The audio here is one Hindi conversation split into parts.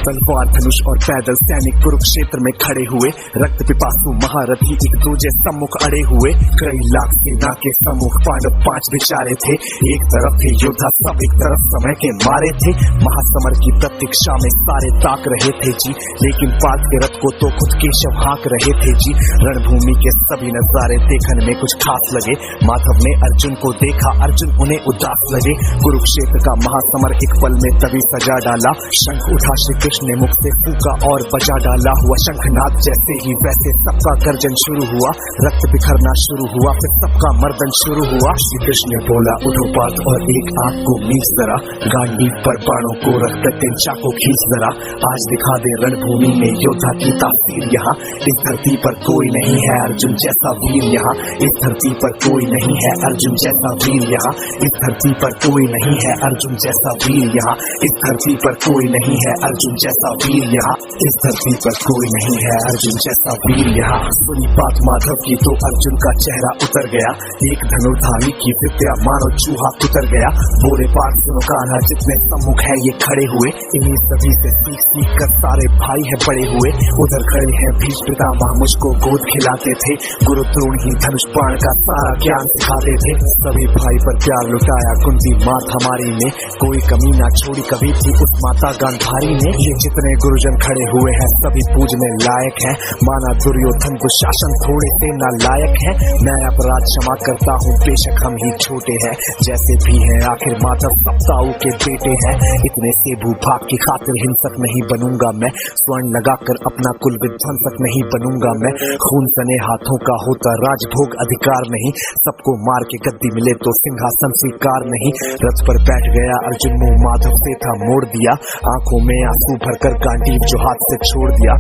तलवार धनुष और पैदल सैनिक कुरुक्षेत्र में खड़े हुए। रक्त पिपासु महारथी एक दूजे सम्मुख अड़े हुए। कई लाख सेना के सम्मुख पांडव 5 बेचारे थे। एक तरफ थे योद्धा सब, एक तरफ समय के मारे थे। महासमर की प्रतीक्षा में सारे ताक रहे थे जी, लेकिन पार्थ के रथ को तो खुद केशव हाँक रहे थे जी। रणभूमि के सभी नजारे देखने में कुछ खास लगे। माधव ने अर्जुन को देखा, अर्जुन उन्हें उदास लगे। कुरुक्षेत्र का महासमर एक पल में तभी सजा डाला। शंख उठा श्री कृष्ण ने मुख से फूका और बजा डाला। हुआ शंखनाद जैसे ही वैसे सबका गर्जन शुरू हुआ। रक्त बिखरना शुरू हुआ, फिर सबका मर्दन शुरू हुआ। श्री कृष्ण ने बोला उठो पार्थ और एक आंख को मीच जरा, गांडीव पर बाणों को रख कर तिरछा को खींच जरा। आज दिखा दे रणभूमि में योद्धा की तासीर यहाँ। इस धरती पर कोई नहीं है अर्जुन जैसा वीर यहाँ। इस धरती पर कोई नहीं है अर्जुन जैसा वीर यहाँ। इस धरती पर कोई नहीं है अर्जुन जैसा वीर यहाँ। इस धरती पर कोई नहीं है अर्जुन जैसा वीर यहाँ। इस धरती पर कोई नहीं है अर्जुन जैसा वीर यहाँ। सुनी बात माधव की तो अर्जुन का चेहरा उतर गया। एक धनुर्धारी की विद्या मानो चूहा उतर गया। बोले पार्थ सुनो कान्हा, जितने सम्मुख है ये खड़े हुए, इन्हीं सभी से सीख कर सारे भाई है बड़े हुए। उधर खड़े हैं भीष्म पितामह, मुझको गोद खिलाते थे। गुरु द्रोण ही धनुष बाण का सारा ज्ञान सिखाते थे। सभी भाई पर प्यार लुटाया कुंती मात हमारी ने, कोई कमी ना छोड़ी कभी थी उस माता गांधारी ने। ये जितने गुरुजन खड़े हुए हैं सभी पूजने लायक हैं। माना दुर्योधन दुशासन थोड़े से नालायक हैं। मैं अपराध क्षमा करता हूँ बेशक हम ही छोटे हैं। जैसे भी हैं आखिर माधव सप्ताऊ के बेटे हैं। इतने से भूभाग की खातिर हिंसक नहीं बनूंगा मैं। स्वर्ण लगाकर अपना कुल विध्वंसक नहीं बनूंगा मैं। खून सने हाथों का होता राजभोग अधिकार नहीं। सबको मार के गद्दी मिले तो सिंहासन स्वीकार नहीं। रथ पर बैठ गया अर्जुन, मुंह माधव से था मोड़ दिया। आंखों में आंसू भरकर गांडीव जो हाथ से छोड़ दिया।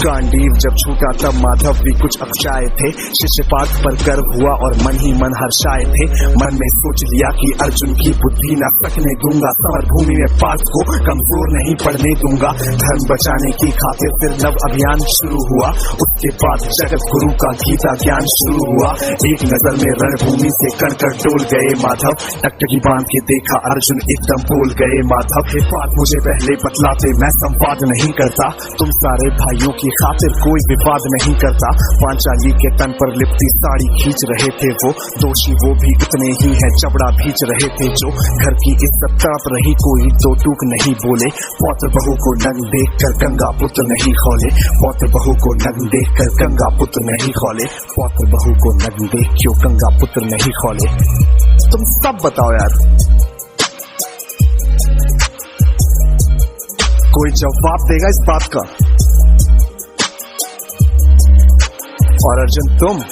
गांडीव जब छूटा तब माधव भी कुछ अक्षाए थे। शिष्य पार्थ पर गर्व हुआ और मन ही मन हर्षाए थे। मन में सोच लिया कि अर्जुन की बुद्धि न सकने दूंगा। समर भूमि में पार्थ को कमजोर नहीं पड़ने दूंगा। धर्म बचाने की खातिर फिर नव अभियान शुरू हुआ। उसके बाद जगत गुरु का गीता ज्ञान शुरू हुआ। एक नजर में रणभूमि से कणकण डोल गए माधव। टकटकी बांध के देखा अर्जुन एकदम बोल गए माधव। हे पार्थ मुझे पहले बतलाते, मैं संवाद नहीं करता। तुम सारे भाइयों की खातिर कोई विवाद नहीं करता। पांचाली के तन पर लिपटी साड़ी खींच रहे थे वो। दोषी वो भी इतने ही हैं, चबड़ा भींच रहे थे जो। घर की इज्जत तड़प रही, कोई दो टूक नहीं बोले। पौत्र बहू को नंग देख कर गंगा पुत्र नहीं खोले। पौत्र बहू को नंग देख कर गंगा पुत्र नहीं खोले। पौत्र बहू को नंग देख क्यों गंगा पुत्र नहीं खोले। तुम सब बताओ यार, कोई जवाब देगा इस बात का? और अर्जुन तुम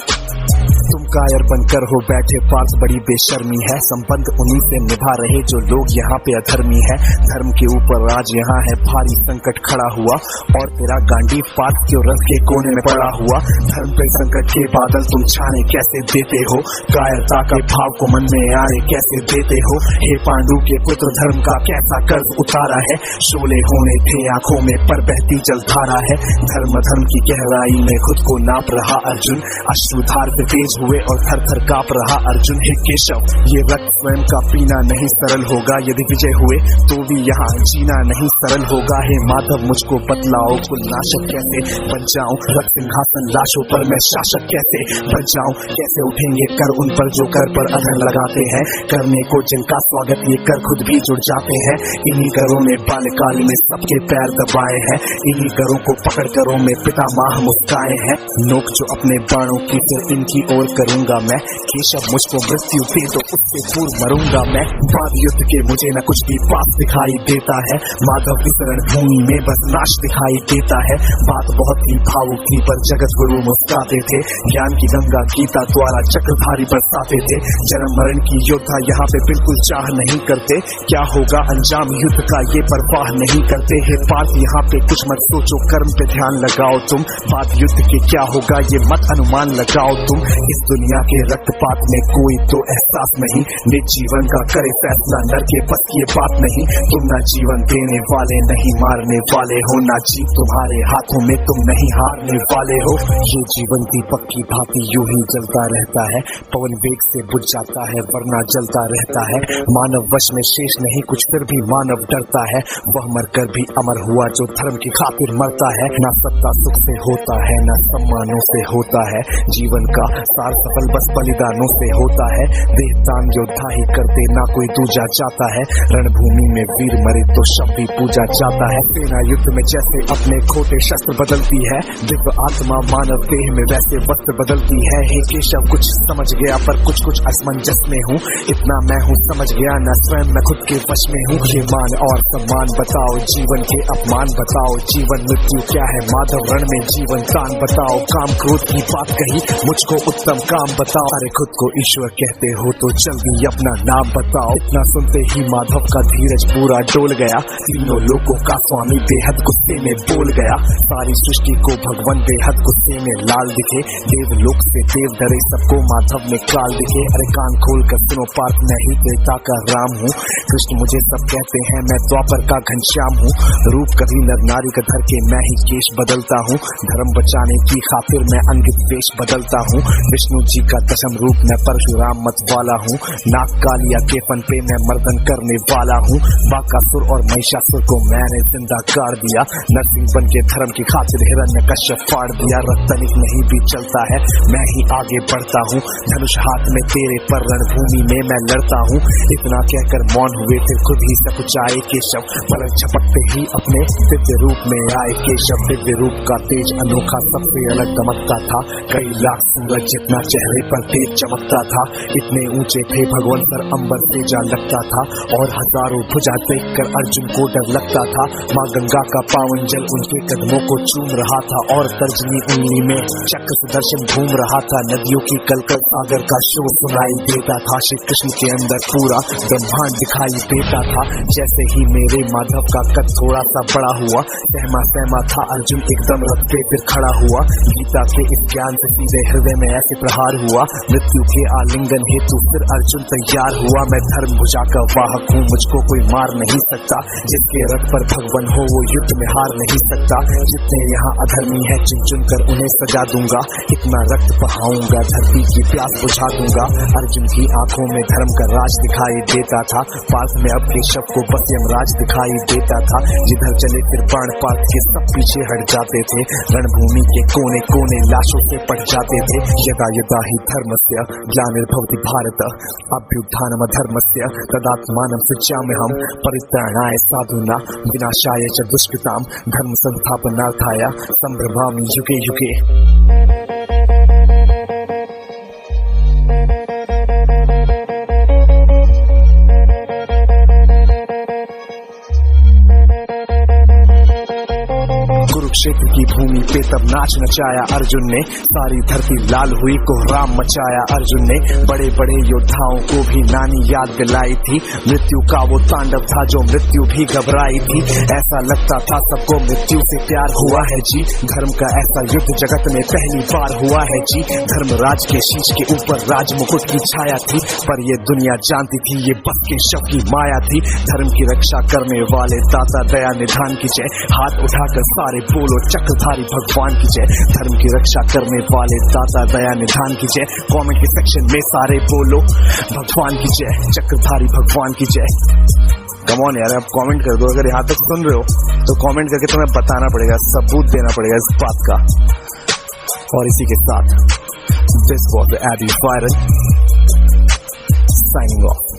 कायर बनकर हो बैठे पार्थ, बड़ी बेशर्मी है। संबंध उन्हीं से निभा रहे जो लोग यहाँ पे अधर्मी है। धर्म के ऊपर आज यहाँ है भारी संकट खड़ा हुआ। और तेरा गांडीव पार्थ के रथ के कोने में पड़ा हुआ। धर्म पे संकट के बादल तुम छाने कैसे देते हो? कायरता का भाव को मन में आए कैसे देते हो? हे पांडु के पुत्र, धर्म का कैसा कर्ज उतारा है? शोले होने थे आंखों में पर बहती जलधारा है। धर्म धर्म की गहराई में खुद को नाप रहा अर्जुन। अश्रुधार से तेज हुए और थर थर कांप रहा अर्जुन। हे केशव, ये रक्त स्वयं का पीना नहीं सरल होगा। यदि विजय हुए तो भी यहाँ जीना नहीं सरल होगा। हे माधव मुझको बतलाओ, कुल नाशक कैसे बन जाऊं? रक्त सिंहासन लाशों पर मैं शासक कैसे बन जाऊं? कैसे उठेंगे कर उन पर जो कर पर अधर लगाते हैं? करने को जिनका स्वागत ये कर खुद भी जुड़ जाते हैं। इन्हीं करों ने बाल्यकाल में सबके पैर दबाए हैं। इन्हीं करों को पकड़ करों में पितामह मुस्काए हैं। नोक जो अपने बाणों की फिर इनकी ओर करूंगा मैं। केशव मुझको मृत्यु दे तो उससे पूर्व मरूंगा मैं। बाद युद्ध के मुझे न कुछ भी पाप दिखाई देता है। माधव इस रणभूमि में बस नाश दिखाई देता है। बात बहुत ही भावुक थी पर जगत गुरु मुस्काते थे। ज्ञान की गंगा गीता द्वारा चक्रधारी बरसाते थे। जन्म मरण की योद्धा यहाँ पे बिल्कुल चाह नहीं करते। क्या होगा अंजाम युद्ध का ये परवाह नहीं करते। हे पार्थ यहाँ पे कुछ मत सोचो, कर्म पे ध्यान लगाओ तुम। बाद युद्ध के क्या होगा ये मत अनुमान लगाओ तुम। इस दुनिया के रक्तपात में कोई तो एहसास नहीं, निज जीवन का करे फैसला नर के बस की बात नहीं। तुम ना जीवन देने वाले नहीं मारने वाले हो, ना जीत तुम्हारे हाथों में तुम नहीं हारने वाले हो। ये जीवन दीपक की भांति यूं ही जलता रहता है, पवन वेग से बुझ जाता है वरना जलता रहता है। मानव वश में शेष नहीं कुछ फिर भी मानव डरता है, वह मरकर भी अमर हुआ जो धर्म की खातिर मरता है। ना सत्ता सुख से होता है ना सम्मानों से होता है, जीवन का सार सफल बस बलिदानों से होता है। देहदान योद्धा ही करते ना कोई दूजा जाता है, रणभूमि में वीर मरे तो शव भी पूजा जाता है। सेना युद्ध में जैसे अपने खोटे शस्त्र बदलती है, दिव्य आत्मा मानव देह में वैसे वस्त्र बदलती है। हे केशव कुछ समझ गया पर कुछ कुछ असमंजस में हूँ, इतना मैं हूँ समझ गया न स्वयं मैं खुद के वश में हूँ। ये मान और सम्मान बताओ, जीवन के अपमान बताओ, जीवन मृत्यु क्या है माधव रण में जीवन दान बताओ। काम क्रोध की बात कही मुझको उत्तम काम बताओ, अरे खुद को ईश्वर कहते हो तो जल्दी अपना नाम बताओ। इतना सुनते ही माधव का धीरज पूरा डोल गया, तीनों लोगों का स्वामी बेहद गुस्से में बोल गया। सारी सृष्टि को भगवान बेहद गुस्से में लाल दिखे, देवलोक से देव डरे सबको माधव में काल दिखे। अरे कान खोल कर सुनो पार्थ मैं ही त्रेता का राम हूँ, कृष्ण मुझे सब कहते हैं मैं द्वापर का घनश्याम हूँ। रूप कभी नर नारी का धर के मैं ही केश बदलता हूँ, धर्म बचाने की खातिर मैं अंगित वेश बदलता हूँ। विष्णु जी का दशम रूप मैं परशुराम मत वाला हूँ, नाग कालिया के फन पे मैं मर्दन करने वाला हूँ। बाकासुर और महिषासुर को मैंने जिंदा गाड़ दिया, नरसिंह बन के धर्म की खातिर हिरण्यकश्यप फाड़ दिया। रक्तनिक नहीं भी चलता है मैं ही आगे बढ़ता हूँ, धनुष हाथ में तेरे पर रणभूमि में मैं लड़ता हूँ। इतना कहकर मौन हुए फिर खुद ही सकुचाए केशव, पलक झपकते ही अपने दिव्य रूप में आए केशव। दिव्य रूप का तेज अनोखा सबसे अलग दमकता था, कई लाख सूरज जितना चेहरे पर तेज चमकता था। इतने ऊंचे थे भगवान पर अंबर से जा लगता था, और हजारों भुजा देखकर अर्जुन को डर लगता था। माँ गंगा का पावन जल उनके कदमों को चूम रहा था, और तर्जनी उंगली में चक्र सुदर्शन घूम रहा था। नदियों की कलकल सागर का शोर सुनाई देता था, श्री कृष्ण के अंदर पूरा ब्रह्मांड दिखाई देता था। जैसे ही मेरे माधव का कद थोड़ा सा बड़ा हुआ, सहमा सहमा था अर्जुन एकदम रथ पे फिर खड़ा हुआ। गीता के इस ज्ञान से सीधे हृदय में ऐसे प्रहार हुआ, मृत्यु के आलिंगन हेतु फिर अर्जुन तैयार हुआ। मैं धर्म भुजा का वाहक हूँ, मुझको कोई मार नहीं सकता, जिसके रथ पर भगवान हो वो युद्ध में हार नहीं सकता। जितने यहाँ अधर्मी है चुन चुन कर उन्हें सजा दूंगा, इतना रक्त बहाऊंगा धरती की प्यास बुझा दूंगा। अर्जुन की आंखों में धर्म का राज दिखाई देता था, पार्थ में अब केशव को बस यमराज दिखाई देता था। जिधर चले फिर बाण पार्थ के सब पीछे हट जाते थे, रणभूमि के कोने कोने लाशों से पट जाते थे। यदा यदा ही धर्मस्य ग्लानिर्भवति भारत अभ्युत्थानम धर्मस्य तदात्मानं सृजाम्यहम् परित्राणाय साधूनां विनाशाय च दुष्कृतां धर्म संस्थापनार्थाय संभ्रमामि युगे युगे। कुरुक्षेत्र की भूमि पे तब नाच नचाया अर्जुन ने, सारी धरती लाल हुई कोहराम मचाया अर्जुन ने। बड़े बड़े योद्धाओं को भी नानी याद दिलाई थी, मृत्यु का वो तांडव था जो मृत्यु भी घबराई थी। ऐसा लगता था सबको मृत्यु से प्यार हुआ है जी, धर्म का ऐसा युद्ध जगत में पहली बार हुआ है जी। धर्मराज के शीश के ऊपर राज मुकुट की छाया थी, पर ये दुनिया जानती थी ये बस के शव की माया थी। धर्म की रक्षा करने वाले दाता दया निधान की जय, हाथ उठाकर सारे बोलो चक्रधारी भगवान की जय। धर्म की रक्षा करने वाले दाता दया निधान की जय, कमेंट के सेक्शन में सारे बोलो भगवान की जय, चक्रधारी भगवान की जय। कम ऑन यार, आप कमेंट कर दो, अगर यहाँ तक सुन रहे हो तो कमेंट करके तुम्हें बताना पड़ेगा, सबूत देना पड़ेगा इस बात का। और इसी के साथ this was AB viral signing of.